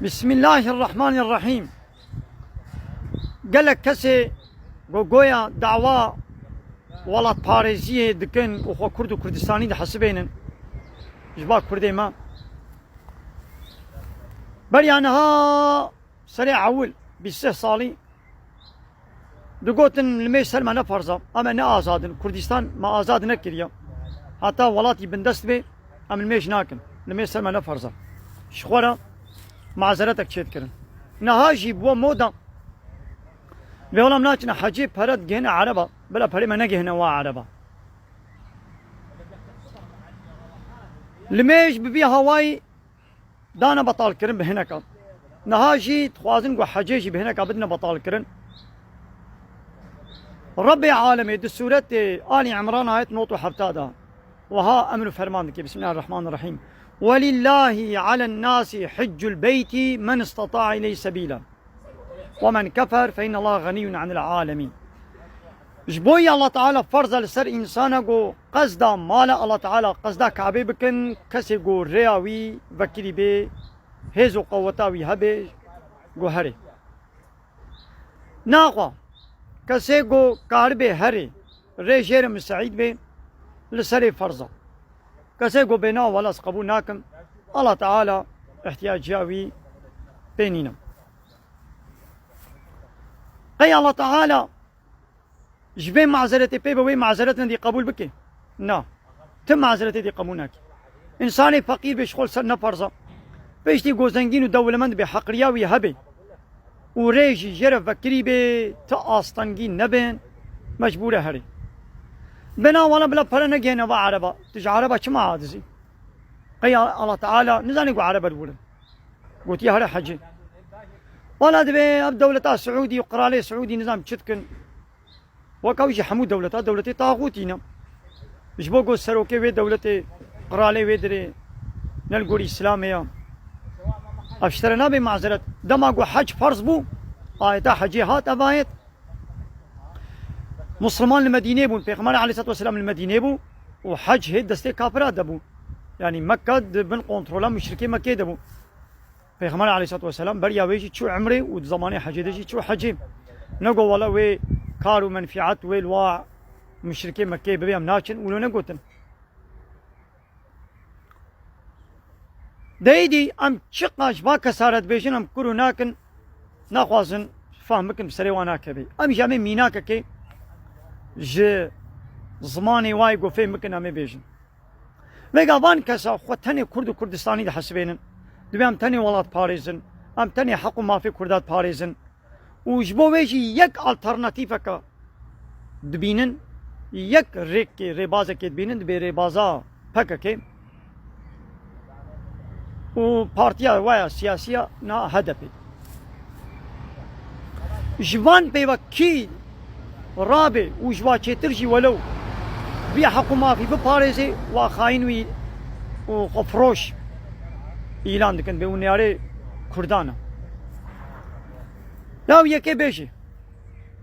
بسم الله الرحمن الرحيم. قال لك كسي قويا دعوة ولا باريزية دكن وخو كرد وكردستاني ده حسبينن جبا كردي ما بري أنها سريع عول بسه صالي دقوتن الميسر ما نفرزا أما نا آزادن كردستان ما آزاد نكريا حتى ولاتي بندست بي أما الميش ناكن الميسر ما نفرزا شخورا معذرتك تشيت كرن نهاجي بو مودا بيولم ناچنا حجي فرد جهنا عربا بلا فري ما نجهنا وا عربا لميش ببي هواي دانا بطال كرن بهناك نهاجي تخوازن قو حجيجي بهناك بدنا بطال كرن ربي عالمي دي سورة آل عمران آية نوت وحبتادا وها أمر فرمانك بسم الله الرحمن الرحيم ولله على الناس حج البيت من استطاع إليه سبيلا ومن كفر فإن الله غني عن العالمين. جبوي الله تعالى فرض لسر إنسانا قو قصدا مالا الله تعالى قصدا كعبي بكن كسي قو رياوي وكري بي هزو قوتاوي هبي قو هري ناقوا كسي قو كاربي هري ري جير مسعيد بي لسر فرضا كسي قو بينا ولاس قبول ناكم الله تعالى احتياج جاوي بينينا قي الله تعالى جبين معذرتي بيبا وي معذرتنا دي قبول بكي نا تم معذرتي دي قبولناك انساني فقير بشغل سر نفرزا بيشتي قوزنجين ودولمند بحق رياوي هبي وريجي جرف وكري بي تأستنجين نبين مجبورة هري بنا ولا بلا فرنا جينا وعربا تجي عربا كما عادزي قي الله تعالى نزاني قو عربا الولد قلت يا هري حجي ولا دبي اب دولتا سعودي وقرالي سعودي نظام تشتكن وكاوجي حمود دولتا دولتي طاغوتينا مش بوغو سروكي وي دولتي قرالي ويدري نلقوري اسلامية افشترنا بمعذرت دماغو حج فرض بو آيتا حجي هات ابايت مسلمان المدينة بو پیغمبر عليه الصلاة والسلام المدينة بو وحج هيد دستي كافرات دبو يعني مكة بن كونترولا مشركي مكة دبو پیغمبر عليه الصلاة والسلام بريا ويجي شو عمري وزماني حجي دجي شو حجي نقول ولا وي كارو منفعات وي الواع مشركي مكة ببيهم ناچن ولو نقولتن دايدي ام چقاش با كسارت بيجن ام كرو ناكن ناخوازن فهمكن بسري وانا كبي ام جامي ميناك كي ج زماني واي قو فهمكن ام بيجن ويقابان كسا خوتني كرد كردستاني ده حسبينن دبي ام تاني ولات باريزن ام تاني حقو ما في كردات باريزن وجبو ويجي يك الترناتيفك دبينن يك ريك ريبازا كي دبينن دبي ريبازا بككي و بارتيا ويا سياسية نا هدفي جوان بيوا كي رابي وجوا تشترجي ولو بي حقو ما في بباريزي وخاين وي وخفروش إعلان دكن بونياري كردانا لا يكي بيجي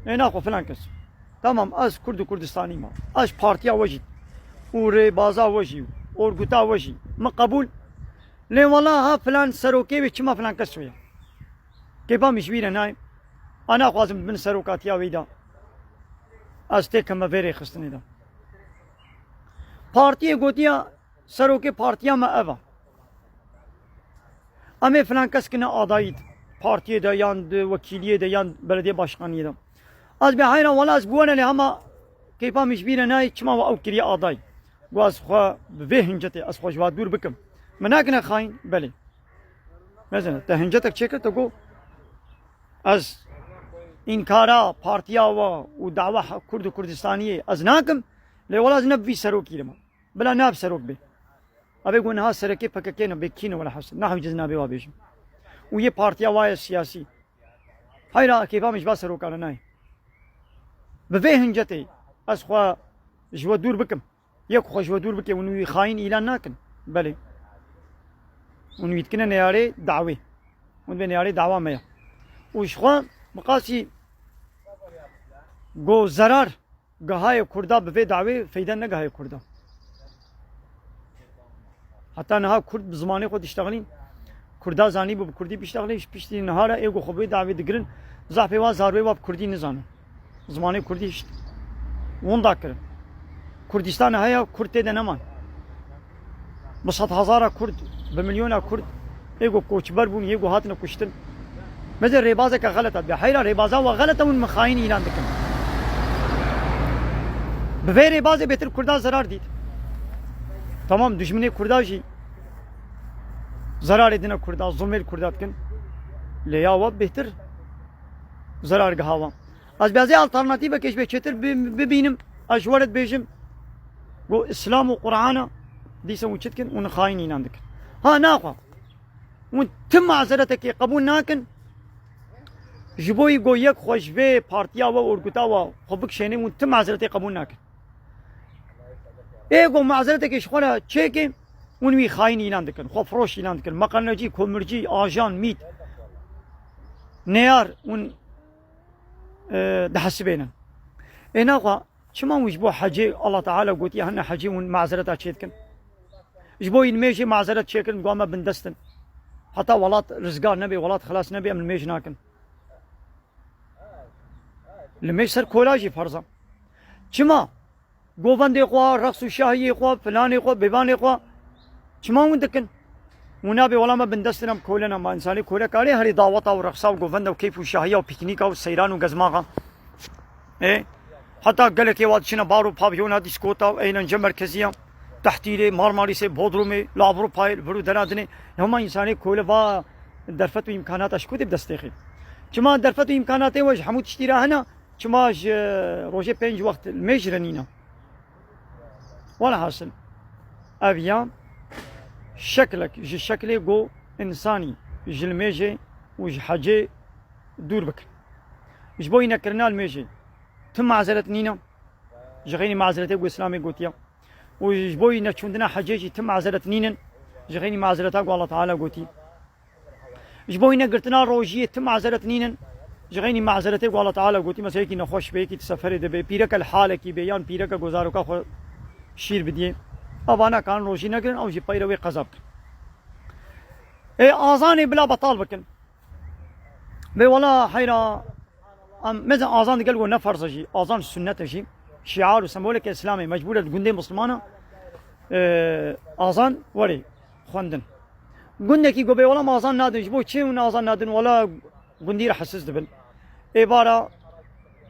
هنا خو فلان كس تمام از كرد كردستاني ما از بارتيا وجي وري بازا وجي اورغوتا وجي ما قبول لي والله ها فلان سروكي ويش ما فلان كس ويا كيفا مش بينا نايم انا خوازم من سروكات يا ويدا از تكم فيري خستني دا بارتيا غوتيا سروكي بارتيا ما افا اما فلان کس که نه آدایید پارتیه ده یاند وکیلیه ده یاند بلدیه başkanیه ده از به حیران ولا از بوانه لی هما کیپا مشبیره نای چما و او کریه آدای و از خواه به هنجته از خواه جواد دور بکم مناکنه خاین بله مثلا ده هنجتك چکر تو گو از انکارا پارتیا و دعوه کرد و کردستانیه از ناکم لی ولا از نبوی سروکی لما بلا ناب سروک به أبي يقول ها سركي فككينا بكينا ولا حسن نحن جزنا بوابيش ويا بارتيا واي سياسي هاي لا كيف مش بس روك على ناي بفيهن جتي أسخوا جوا دور بكم يكو جوا دور بكم ونوي خاين إلى ناكن بلي ونوي تكنا نياري دعوة ونبي نياري دعوة ميا وشخوا مقاسي جو زرار جهاي كردا بفي دعوة فيدان نجهاي كردا حتى نها كرد بزماني خود اشتغلين كردا زاني بو بكردي بيشتغلش بيشتي نهار ايغو خوبي دعوي دقرن زعفي وا زاربي وا بكردي نزانن زماني كردي شت ون داكر كردستان هيا كرد ده نمان بس 100,000 كرد بمليون كرد ايغو كوچبر بون يغو هاتن كشتن مثل ريبازه كغلطه بحيره ريبازه وغلطه من مخاين اعلان دكن بفي ريبازه بيتر كردا zarar ديد tamam düşmeni kurdajı zarar edine kurda zulmel kurdatkin leyava behtir zarar gahava az bazı alternatif keşfe çetir bebinim aşvaret bejim bu İslam ve Kur'an'a diyse uçetkin onu hain inandık ha naqa ve tüm mazereteki kabul nakin جبوي goyek خوش ve partiya ve örgüta ve hubuk şeyini ve tüm mazereti kabul nakin ايغو معذرتك شخونا تشيكي ونوي خاين يلاندكن خو فروش يلاندكن مقنجي كومرجي اجان ميت نيار ون دحسبينا ايناغا شما وجبو حجي الله تعالى قلت يا هنا حجي ون معذرتها تشيتكن جبو ينميجي معذرت تشيكن قوما بندستن حتى ولات رزقار نبي ولات خلاص نبي من الميج ناكن الميج سر كولاجي فرضا شما گووندی خوا رقص و شاهی خوا فلانی خوا بیوانی خوا چما وندکن ونا به ولما بندستنم کولنا ما انسانی کوله کاری هری دعوت او رقص او گووند او کیف و شاهی او پیکنیک او سیران و گزماغا حتی گله کی واد شنا بارو پاویونا دیسکوتا ايلنج مرکزیه تحتیری مارماریس بودرومی لابرو پایل برو درادنی هم انسانی کوله با درفت و امکانات اشکو دب دستخی چما درفت و امکانات وجه حمود اشترا هنا چما روجه 5 وقت المجرنینا ولا حاصل أبيام شكلك جي شكلي جو إنساني جي الميجي وجي حاجي دور بك جبوي نكرنا الميجي تم معزلت نينا جغيني معزلتي قو إسلامي قوتيا وجبوي نشوندنا حاجيجي تم معزلت نينا جغيني معزلتها قو الله تعالى قوتي جبوي نقرتنا روجية تم معزلت نينا جغيني معزلتي قو الله تعالى قوتي مثلا هيك نخوش بيكي تسافري دبي بيرك الحالة كي بيان بيرك گزارو کا شیر بدیه آوانا کان روشی نکرن او جی پیروی قذاب کن ای آزانی بلا بطال بکن به ولا حیرا مثلا آزان دیگه گو نفرض جی آزان سنت جی شعار و سمبولک اسلامی مجبور گنده مسلمانا آزان وری خواندن گنده کی گو به ولا آزان نادن جبو چه اون آزان نادن ولا گندی را حسس دبن ای بارا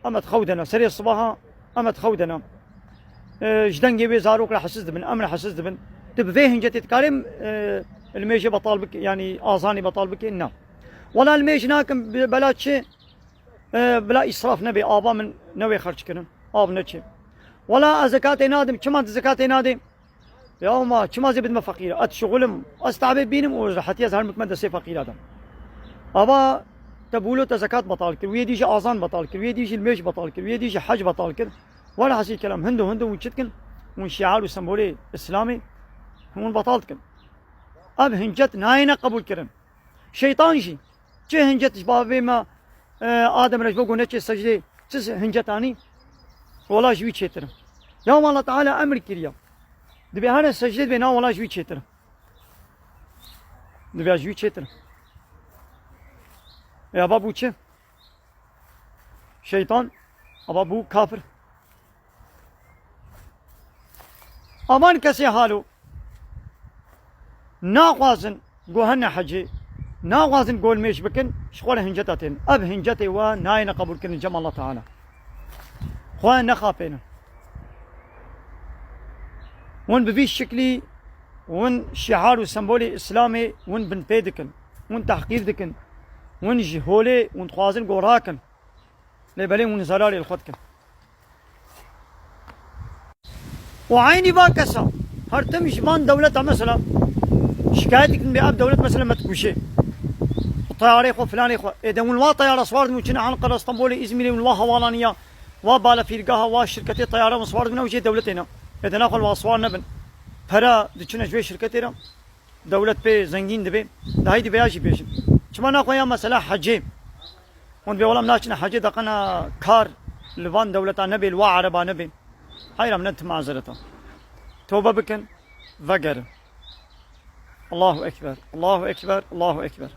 امت خودنا سری الصباحا امت خودنا جدن جيبي زاروك راح حسس دبن امر حسس دبن تب فيه هنجت تكارم الميجي بطالبك يعني اذاني بطالبك انه ولا الميجي ناكم بلا شيء بلا اسراف نبي ابا من نوي خرج كرن اب نتشي ولا زكاه نادم كما زكاه نادم يا ما كما زي بدنا فقير اتشغلم استعب بينم وراحت يظهر مكمد سي فقير هذا ابا تبولو زكاه بطال كر ويديجي اذان بطال كر ويديجي الميجي بطال كر ويديجي حج بطال كر ولا حسي كلام هندو وشتكن وشعار وسمبولي اسلامي هم بطالتكن اب هنجت ناينا قبول كرن شيطان شي چه هنجت بابي ما ادم رجبو گونه چه سجده چه هنجتاني ولا جوي چترم يا الله تعالى امر كريا دبي هر سجده بنا ولا جوي چترم دبي جوي چترم يا بابو چه شيطان ابو كافر امان کسی حالو ناقوازن گوهن حجي ناقوازن قول ميش بكن شخوره هنجتاتين اب هنجتي و ناين قبول كن جمع الله تعالى خوان نخافينا ون بفيش شكلي ون شعار وسمبولي اسلامي ون بن بيدكن ون تحقير دكن ون جهولي ون خوازن قوراكن لبالي ون زراري الخدكن وعيني باكسا هرتم جمان دولتها مثلا شكايتك بأب دولة مثلا ما تكوشي طيارة خو فلان خو إذا من وا طيارة صوارد من عنقرة اسطنبول إزمير من وا هوالانية وبالا فيرقاها وشركة طيارة مصوارد من وجه دولتنا إذا ناخذ واسوار نبن فرا دشنا جوي شركتنا دولة بي زنجين دبي ده هيدي بياجي بيجن شما ناخذ يا مثلا حجي ون بيولا مناشنا حجي دقنا كار لفان دولتنا نبي الوا عربا نبي هاي رمنت معذرتها توبة بكن فقر Allahu Ekber, Allahu Ekber, Allahu Ekber.